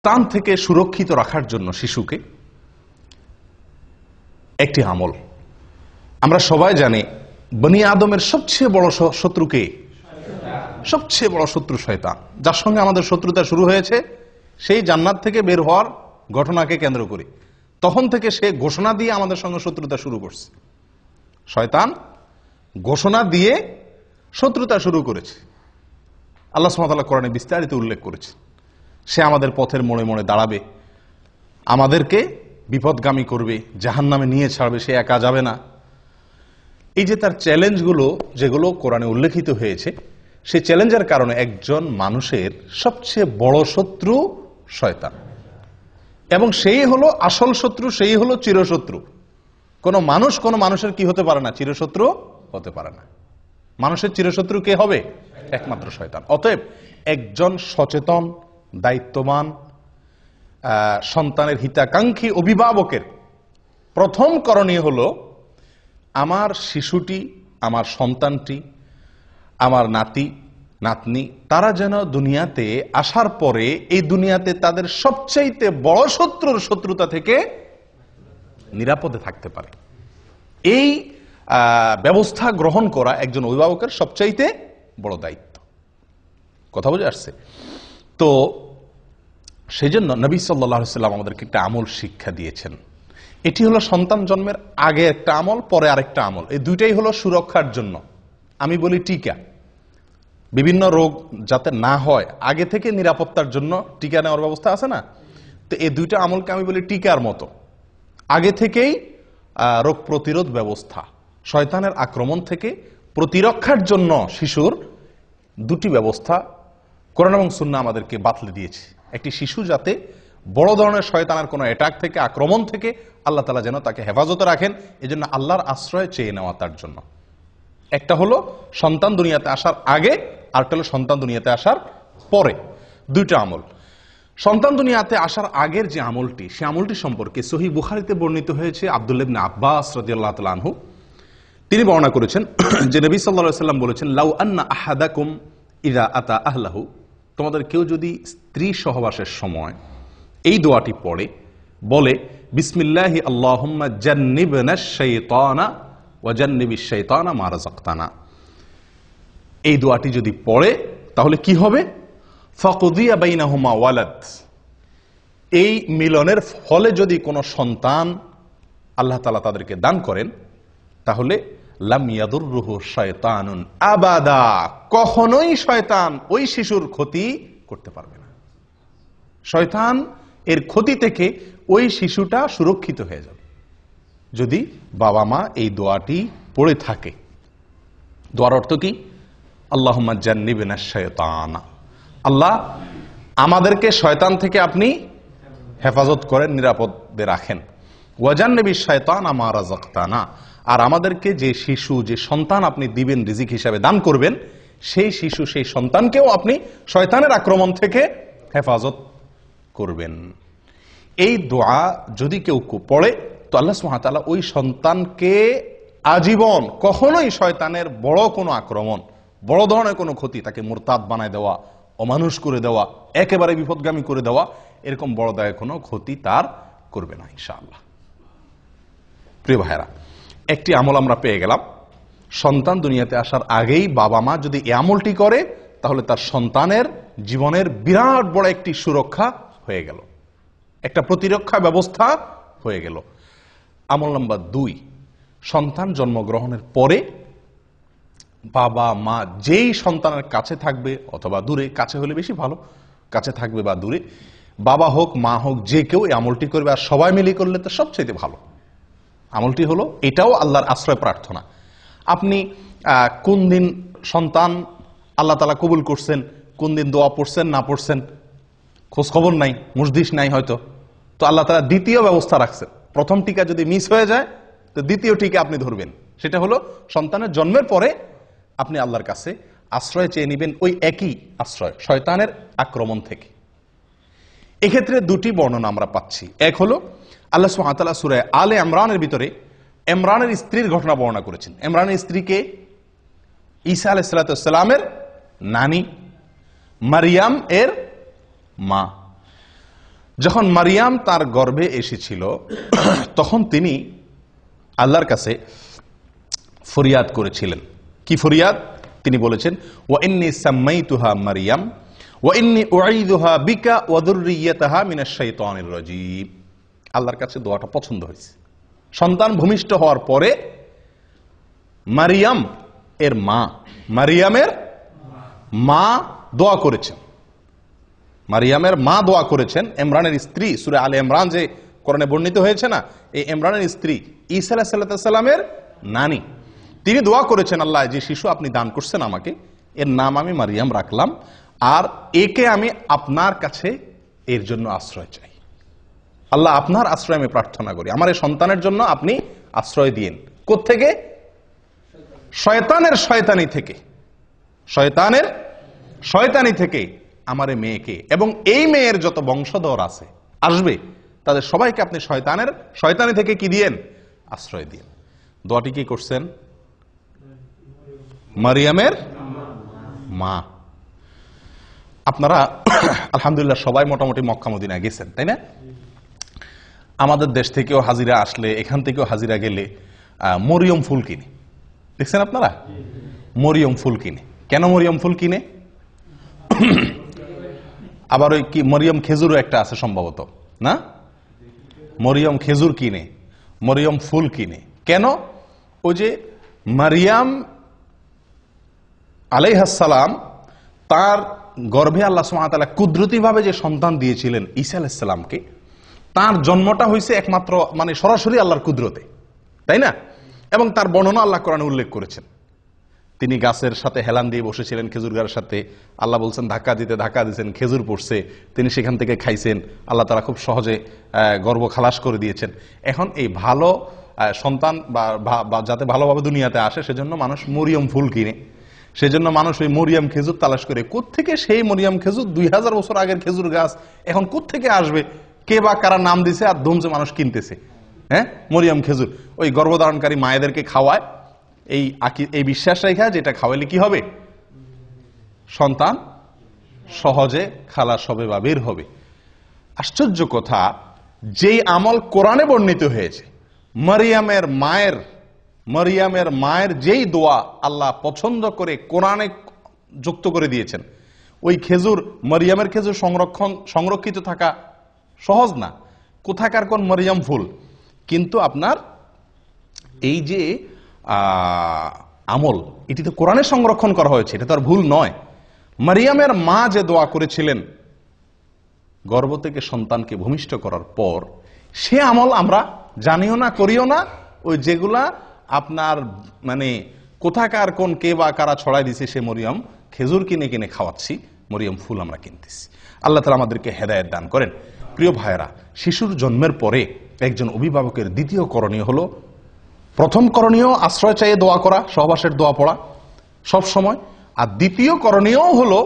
শয়তান থেকে সুরক্ষিত রাখার জন্য শিশুকে একটি আমল। আমরা সবাই জানি বনি আদমের সবচেয়ে বড় শত্রুকে, সবচেয়ে বড় শত্রু শয়তান, যার সঙ্গে আমাদের শত্রুতা শুরু হয়েছে সেই জান্নাত থেকে বের হওয়ার ঘটনাকে কেন্দ্র করে। তখন থেকে সে ঘোষণা দিয়ে আমাদের সঙ্গে শত্রুতা শুরু করছে। শয়তান ঘোষণা দিয়ে শত্রুতা শুরু করেছে। আল্লাহ সুবহানাহু ওয়া তাআলা কোরআনে বিস্তারিত উল্লেখ করেছে। সে আমাদের পথের মোড়ে মোড়ে দাঁড়াবে, আমাদেরকে বিপদগামী করবে, জাহান্নামে নিয়ে ছাড়বে, সে একা যাবে না। এই যে তার চ্যালেঞ্জগুলো যেগুলো কোরআনে উল্লেখিত হয়েছে, সেই চ্যালেঞ্জের কারণে একজন মানুষের সবচেয়ে বড় শত্রু শয়তান, এবং সেই হলো আসল শত্রু, সেই হলো চিরশত্রু। কোন মানুষের কি হতে পারে না? চিরশত্রু হতে পারে না। মানুষের চিরশত্রু কে হবে? একমাত্র শয়তান। অতএব একজন সচেতন, দায়িত্ববান, সন্তানের হিতাকাঙ্ক্ষী অভিভাবকের প্রথম করণীয় হলো আমার শিশুটি, আমার সন্তানটি, আমার নাতি নাতনি, তারা যেন দুনিয়াতে আসার পরে এই দুনিয়াতে তাদের সবচাইতে বড় শত্রুর শত্রুতা থেকে নিরাপদে থাকতে পারে। এই ব্যবস্থা গ্রহণ করা একজন অভিভাবকের সবচাইতে বড় দায়িত্ব। কথা বুঝে আসছে তো? সেই জন্য নবী সাল্লাল্লাহু আলাইহি ওয়াসাল্লাম আমাদেরকে একটা আমল শিক্ষা দিয়েছেন। এটি হলো সন্তান জন্মের আগে একটা আমল, পরে আরেকটা আমল। এই দুইটাই হলো সুরক্ষার জন্য। আমি বলি টিকা, বিভিন্ন রোগ যাতে না হয় আগে থেকে নিরাপত্তার জন্য টিকা নেওয়ার ব্যবস্থা আছে না? তো এই দুইটা আমলকে আমি বলি টিকার মতো। আগে থেকেই রোগ প্রতিরোধ ব্যবস্থা, শয়তানের আক্রমণ থেকে প্রতিরক্ষার জন্য শিশুর দুটি ব্যবস্থা কোরআন এবং সুন্নাহ আমাদেরকে বাতলে দিয়েছে। একটি শিশু যাতে বড় ধরনের শয়তানের কোনো অ্যাটাক থেকে, আক্রমণ থেকে আল্লাহ তাআলা যেন তাকে হেফাজতে রাখেন, এজন্য আল্লাহর আশ্রয় চেয়ে নেওয়া তার জন্য। একটা হলো সন্তান দুনিয়াতে আসার আগে, আরেকটা হলো সন্তান দুনিয়াতে আসার পরে। দুইটা আমল। সন্তান দুনিয়াতে আসার আগের যে আমলটি, সে আমলটি সম্পর্কে সহিহ বুখারীতে বর্ণিত হয়েছে। আব্দুল্লাহ ইবনে আব্বাস রাদিয়াল্লাহু তাআলা আনহু তিনি বর্ণনা করেছেন যে নবী সাল্লাল্লাহু আলাইহি ওয়াসাল্লাম বলেছেন, লাউ আন্না আহাদাকুম ইযা আতা আহলাহু, তোমাদের কেউ যদি স্ত্রী সহবাসের সময় এই দোয়াটি পড়ে, বলে বিসমিল্লাহি আল্লাহুম্মা জান্নিবনাশ শাইতানা ওয়া জান্নিবিশ শাইতানা মা রাযাকতানা, এই দোয়াটি যদি পড়ে তাহলে কি হবে? ফাকুদিয়া বাইনাহুমা ওয়ালাদ, এই মিলনের ফলে যদি কোনো সন্তান আল্লাহ তাআলা তাদেরকে দান করেন, তাহলে লাম ইয়াদুররুহু শায়তানুন আবাদা, কখনোই শয়তান ওই শিশুর ক্ষতি করতে পারবে না। শয়তান এর ক্ষতি থেকে ওই শিশুটা সুরক্ষিত হয়ে যাবে যদি বাবা মা এই দোয়াটি পড়ে থাকে। দোয়ার অর্থ কি? আল্লাহুম্মা জান্নিবনাশ শায়তানা, আল্লাহ আমাদেরকে শয়তান থেকে আপনি হেফাজত করেন, নিরাপদে রাখেন। ওয়া জান্নিবিশ শায়তানা মা রাযাকতানা, আর আমাদেরকে যে শিশু, যে সন্তান আপনি দিবেন, রিজিক হিসাবে দান করবেন, সেই শিশু, সেই সন্তানকেও আপনি শয়তানের আক্রমণ থেকে হেফাজত করবেন। এই দোয়া যদি কেউ পড়ে তো আল্লাহ সুবহানাহু ওয়া তাআলা ওই সন্তানকে আজীবন কখনোই শয়তানের বড় কোনো আক্রমণ, বড় ধরনের কোনো ক্ষতি, তাকে মুরতাদ বানায় দেওয়া, অমানুষ করে দেওয়া, একেবারে বিপদগামী করে দেওয়া, এরকম বড় দায় কোনো ক্ষতি তার করবে না ইনশাআল্লাহ। প্রিয় ভাইরা, একটি আমল আমরা পেয়ে গেলাম। সন্তান দুনিয়াতে আসার আগেই বাবা মা যদি এই আমলটি করে, তাহলে তার সন্তানের জীবনের বিরাট বড় একটি সুরক্ষা হয়ে গেল, একটা প্রতিরক্ষা ব্যবস্থা হয়ে গেল। আমল নাম্বার 2, সন্তান জন্মগ্রহণের পরে বাবা মা যেই সন্তানের কাছে থাকবে অথবা দূরে, কাছে হলে বেশি ভালো, কাছে থাকবে বা দূরে, বাবা হোক মা হোক যে কেউ এই আমলটি করবে, আর সবাই মিলে করলে তো সবচেয়ে ভালো। আমলটি হলো, এটাও আল্লাহর আশ্রয় প্রার্থনা। আপনি কোন দিন সন্তান আল্লাহ তাআলা কবুল করছেন, কোন দিন দোয়া পড়ছেন না পড়ছেন খোঁজ খবর নাই, মুজদিস নাই হয়তো, তো আল্লাহ তাআলা দ্বিতীয় ব্যবস্থা রাখছেন। প্রথম টিকা যদি মিস হয়ে যায় তো দ্বিতীয় টিকা আপনি ধরবেন। সেটা হলো সন্তানের জন্মের পরে আপনি আল্লাহর কাছে আশ্রয় চেয়ে নেবেন, ওই একই আশ্রয়, শয়তানের আক্রমণ থেকে। এক্ষেত্রে দুটি বর্ণনা আমরা পাচ্ছি। এক হলো আল্লাহ সুবহানাহু ওয়া তাআলা সূরা আলে ইমরানের ভিতরে ইমরানের স্ত্রীর ঘটনা বর্ণনা করেছেন। ইমরানের স্ত্রীকে ঈসা আলাইহিস সালামের নানি, মারিয়াম এর মা। যখন মারিয়াম তার গর্ভে এসেছিল তখন তিনি আল্লাহর কাছে ফরিয়াদ করেছিলেন। কি ফরিয়াদ? তিনি বলেছেন, ওয়া ইন্নী সাম্মাইতুহা মারিয়াম ওয়া ইন্নী উঈযুহা বিকা ওয়া যুররিয়াতাহা মিনাশ শাইতানির রাজীম। আল্লাহর কাছে দোয়াটা পছন্দ হয়েছে। সন্তান ভূমিষ্ঠ হওয়ার পরে মারিয়ামের মা দোয়া করেছেন। মারিয়ামের মা দোয়া করেছেন, ইমরানের স্ত্রী, সূরা আলে ইমরান যে কোরআনে বর্ণিত হয়েছে না, এই ইমরানের স্ত্রী ঈসা আলাইহিস সালামের নানি, তিনি দোয়া করেছেন, আল্লাহ যে শিশু আপনি দান করছেন আমাকে, এর নাম আমি মারিয়াম রাখলাম, আর একে আমি আপনার কাছে এর জন্য আশ্রয় চাই। আল্লাহ আপনার আশ্রয় আমি প্রার্থনা করি, আমার এই সন্তানের জন্য আপনি আশ্রয় দিয়েন। কোত্থেকে? শয়তানের শয়তানি থেকে আমার এই মেয়েকে এবং এই মেয়ের যত বংশধর আছে আসবে তাদের সবাইকে আপনি শয়তানি থেকে কি দিয়েন? আশ্রয় দিয়েন। দোয়াটি কি করছেন? মারিয়ামের মা। আপনারা আলহামদুলিল্লাহ সবাই মোটামুটি মক্কা মদিনা গেছেন, তাই না? আমাদের দেশ থেকেও হাজিরা আসলে, এখান থেকেও হাজিরা গেলে মরিয়ম ফুল কিনে, দেখছেন আপনারা? মরিয়ম ফুল কিনে। কেন মরিয়ম ফুল কিনে? আবার ওই কি মরিয়ম খেজুরও একটা আছে সম্ভবত, না? মরিয়ম খেজুর কিনে, মরিয়ম ফুল কিনে। কেন? ওই যে মারিয়াম আলাইহিস সালাম তার গর্ভে আল্লাহ সুবহানাহু ওয়া তাআলা কুদরতিভাবে যে সন্তান দিয়েছিলেন ঈসা আলাইহিস সালামকে, তার জন্মটা হয়েছে একমাত্র মানে সরাসরি আল্লাহর কুদরতে, তাই না? এবং তার বর্ণনা আল্লাহ কোরআনে উল্লেখ করেছেন। তিনি গাছের সাথে হেলান দিয়ে বসেছিলেন, খেজুর গাছের সাথে। আল্লাহ বলছেন ধাক্কা দিয়েছেন, খেজুর পড়ছে, তিনি সেখান থেকে খাইছেন। আল্লাহ তাআলা খুব সহজে গর্ভ খালাস করে দিয়েছেন। এখন এই ভালো সন্তান বা যাতে ভালোভাবে দুনিয়াতে আসে সেজন্য মানুষ মরিয়ম ফুল কিনে, সেজন্য মানুষ ওই মরিয়ম খেজুর তালাশ করে। কোত্থেকে সেই মরিয়ম খেজুর? 2000 বছর আগের খেজুর গাছ এখন কোত্থেকে আসবে? কে বা কারা নাম দিছে আর ধুমছে মানুষ কিনতেছে। হ্যাঁ, মরিয়ম খেজুর ওই গর্ভধারণকারী মায়েদেরকে খাওয়ায় এই বিশ্বাস রেখা, যেটা খাওয়াইলে কি হবে? সন্তান সহজে খালাস হবে বা বের হবে। আশ্চর্য কথা, যেই আমল কোরআনে বর্ণিত হয়েছে, মারিয়ামের মায়ের যেই দোয়া আল্লাহ পছন্দ করে কোরআনে যুক্ত করে দিয়েছেন, ওই খেজুর, মারিয়ামের খেজুর সংরক্ষিত থাকা সহজ না। কোথাকার কোন মারিয়াম ফুল? কিন্তু আপনার এই যে আমল, এটি তো কোরআনে সংরক্ষণ করা হয়েছে, এটা তো আর ভুল নয়। মারিয়ামের মা যে দোয়া করেছিলেন গর্ভ থেকে সন্তানকে ভূমিষ্ঠ করার পর, সে আমল আমরা জানিও না, করিও না। ওই যেগুলা আপনার মানে কোথাকার কোন কে বা কারা ছড়াই দিছে, সে মরিয়ম খেজুর কিনে কিনে খাওয়াচ্ছি, মরিয়ম ফুল আমরা কিনতেছি। আল্লাহ তাআলা আমাদেরকে হেদায়েত দান করেন। প্রিয় ভাইয়েরা, শিশুর জন্মের পরে একজন অভিভাবকের দ্বিতীয় করণীয় হলো, প্রথম করণীয় আশ্রয় চাইয়ে দোয়া করা, সহবাসের দোয়া পড়া সব সময়। আর দ্বিতীয় করণীয় হলো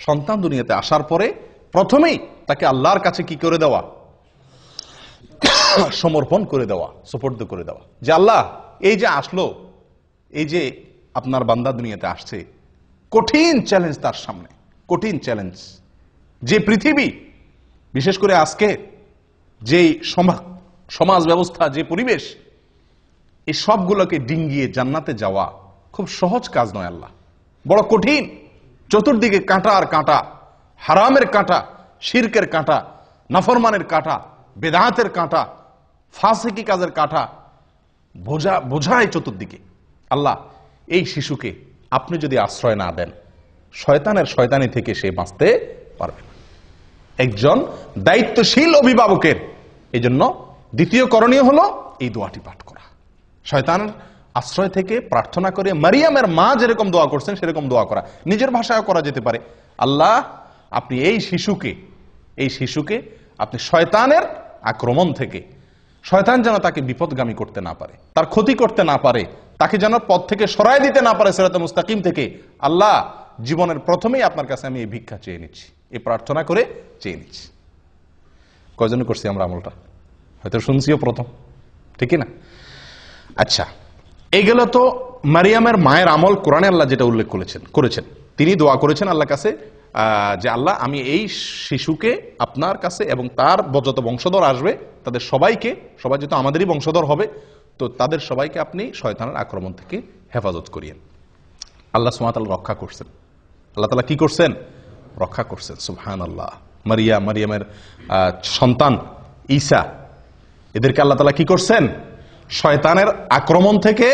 সন্তান দুনিয়াতে আসার পরে প্রথমেই তাকে আল্লাহর কাছে কি করে দেওয়া? সমর্পণ করে দেওয়া, সুপর্দ করে দেওয়া, যে আল্লাহ এই যে আসলো, এই যে আপনার বান্দা দুনিয়াতে আসছে, কঠিন চ্যালেঞ্জ তার সামনে, কঠিন চ্যালেঞ্জ। যে পৃথিবী, বিশেষ করে আজকে যে সমাজ ব্যবস্থা, যে পরিবেশ, এই সবগুলোকে ডিঙ্গিয়ে জান্নাতে যাওয়া খুব সহজ কাজ নয় আল্লাহ, বড় কঠিন। চতুর্দিকে কাঁটা আর কাঁটা, হারামের কাঁটা, শিরকের কাঁটা, নাফরমানের কাঁটা, বেদাতের কাঁটা, ফাসিকি কাজের কাঁটা বোঝায় চতুর্দিকে। আল্লাহ, এই শিশুকে আপনি যদি আশ্রয় না দেন, শয়তানি থেকে সে বাঁচতে পারবে না। একজন দায়িত্বশীল অভিভাবকের এই জন্য দ্বিতীয় করণীয় হলো এই দোয়াটি পাঠ করা, শয়তানের আশ্রয় থেকে প্রার্থনা করে মারিয়ামের মা যেরকম দোয়া করছেন সেরকম দোয়া করা। নিজের ভাষায় করা যেতে পারে, আল্লাহ আপনি এই শিশুকে আপনি শয়তানের আক্রমণ থেকে, শয়তান যেন তাকে বিপদগামী করতে না পারে, তার ক্ষতি করতে না পারে, তাকে যেন পথ থেকে সরায় দিতে না পারে সিরাতে মুস্তাকিম থেকে। আল্লাহ, জীবনের প্রথমেই আপনার কাছে আমি এই ভিক্ষা চেয়ে নিচ্ছি, এই প্রার্থনা করে চেয়ে নিচ্ছি। কয়জন করছি আমরা আমলটা? হয়তো শুনছিও প্রথম, ঠিক না? আচ্ছা, এইগুলো তো মারিয়ামের মায়ের আমল। কোরআনে আল্লাহ যেটা উল্লেখ করেছেন, তিনি দোয়া করেছেন আল্লাহর কাছে যে আল্লাহ আমি এই শিশুকে আপনার কাছে এবং তার যত বংশধর আসবে তাদের সবাই যেহেতু আমাদেরই বংশধর হবে, তো তাদের সবাইকে আপনি শয়তানের আক্রমণ থেকে হেফাজত করিয়েন। আল্লাহ সুবহানাহু ওয়া তাআলা রক্ষা করছেন। আল্লাহ তাআলা কি করছেন? রক্ষা করছেন। সুবহানাল্লাহ। মারিয়ামের সন্তান ঈসা, এদেরকে আল্লাহ তাআলা কি করছেন? শয়তানের আক্রমণ থেকে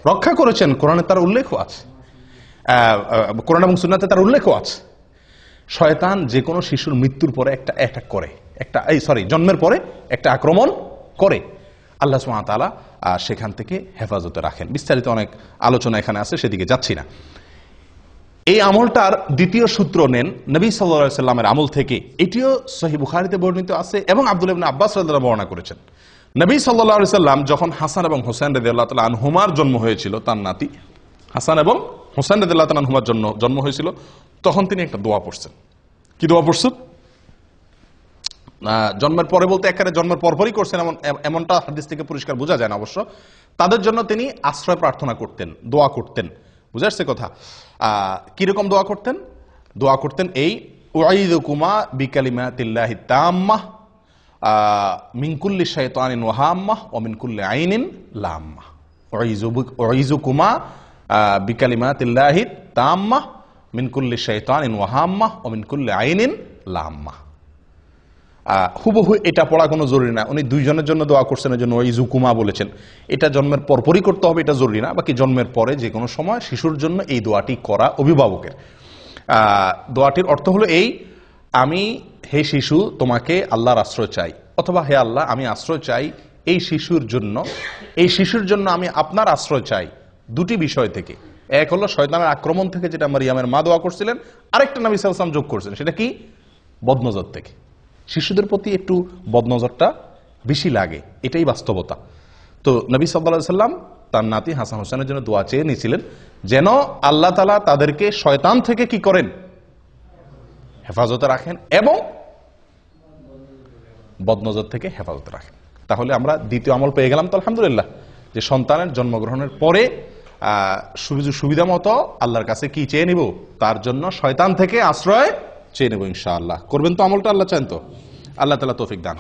রক্ষা করেছেন। কোরআনে তার উল্লেখও আছে, কোরআন এবং সুন্নাতে তার উল্লেখও আছে। শয়তান যে কোনো শিশুর মৃত্যুর পরে একটা অ্যাটাক করে, জন্মের পরে একটা আক্রমণ করে। আল্লাহ সুবহানাহু ওয়া তাআলা সেখান থেকে হেফাজতে রাখেন। বিস্তারিত অনেক আলোচনা এখানে আছে, সেদিকে যাচ্ছি না। এই আমলটার দ্বিতীয় সূত্র নেন নবী সাল্লাল্লাহু আলাইহি সাল্লামের আমল থেকে। এটিও সহিহ বুখারীতে বর্ণিত আছে এবং আব্দুল্লাহ ইবনে আব্বাস রাদিয়াল্লাহু আনহু বর্ণনা করেছেন। নবী সাল্লাল্লাহু আলাইহি সাল্লাম যখন হাসান এবং হোসেন রাদিয়াল্লাহু তাআলা আনহুমার জন্ম হয়েছিল, তার নাতি হাসান এবং হোসেন রাদিয়াল্লাহু তাআলা আনহুমার জন্ম হয়েছিল, তখন তিনি একটা দোয়া পড়ছেন। কি দোয়া পড়ছেন? জন্মের পরে বলতে একেবারে জন্মের পরপরই করছেন এমনটা হাদিস থেকে পরিষ্কার বোঝা যায় না অবশ্য। তাদের জন্য তিনি আশ্রয় প্রার্থনা করতেন, দোয়া করতেন। বুঝা আসছে কথা? কিরকম দোয়া করতেন? দোয়া করতেন এই, উআইযুকুমা বিকালিমাতিল্লাহি তাম্মাহ মিন কুল্লি শাইতানিন ওয়া হাম্মাহ ওয়া মিন কুল্লি আইনিন লাম্মাহ। উআইযুকুমা বিকালিমাতিল্লাহি তাম্মাহ মিন কুল্লি শাইতানিন ওয়া হাম্মাহ ওয়া মিন কুল্লি আইনিন লাম্মাহ। হুবহু এটা পড়া কোনো জরুরি না। উনি দুইজনের জন্য দোয়া করছেন, এই জন্য ওয়াইযুকুমা বলেছেন। এটা জন্মের পরপরই করতে হবে, এটা জরুরি না। বাকি জন্মের পরে যে কোনো সময় শিশুর জন্য এই দোয়াটি করা অভিভাবকের। দোয়াটির অর্থ হলো এই, আমি হে শিশু তোমাকে আল্লাহর আশ্রয় চাই, অথবা হে আল্লাহ আমি আশ্রয় চাই এই শিশুর জন্য আমি আপনার আশ্রয় চাই দুটি বিষয় থেকে। এক হলো শয়তানের আক্রমণ থেকে, যেটা মারিয়ামের মা দোয়া করছিলেন। আরেকটা নবী সাল্লাল্লাহু আলাইহি ওয়াসাল্লাম যোগ করছেন, সেটা কি? বদনজর থেকে। শিশুদের প্রতি একটু বদনজরটা বেশি লাগে, এটাই বাস্তবতা। তো নবী সাল্লাল্লাহু আলাইহি ওয়াসাল্লাম তার নাতি হাসান হোসেনের জন্য দোয়া চেয়ে নিয়েছিলেন, যেন আল্লাহ তাআলা তাদেরকে শয়তান থেকে কি করেন? হেফাজতে রাখেন এবং বদনজর থেকে হেফাজতে রাখেন। তাহলে আমরা দ্বিতীয় আমল পেয়ে গেলাম তো আলহামদুলিল্লাহ, যে সন্তানের জন্মগ্রহণের পরে সুবিধা মতো আল্লাহর কাছে কি চেয়ে নিব? তার জন্য শয়তান থেকে আশ্রয় চেয়ে নেব ইনশাআল্লাহ। করবেন তো আমলটা? আল্লাহ চান তো? আল্লাহ তাআলা তৌফিক দান।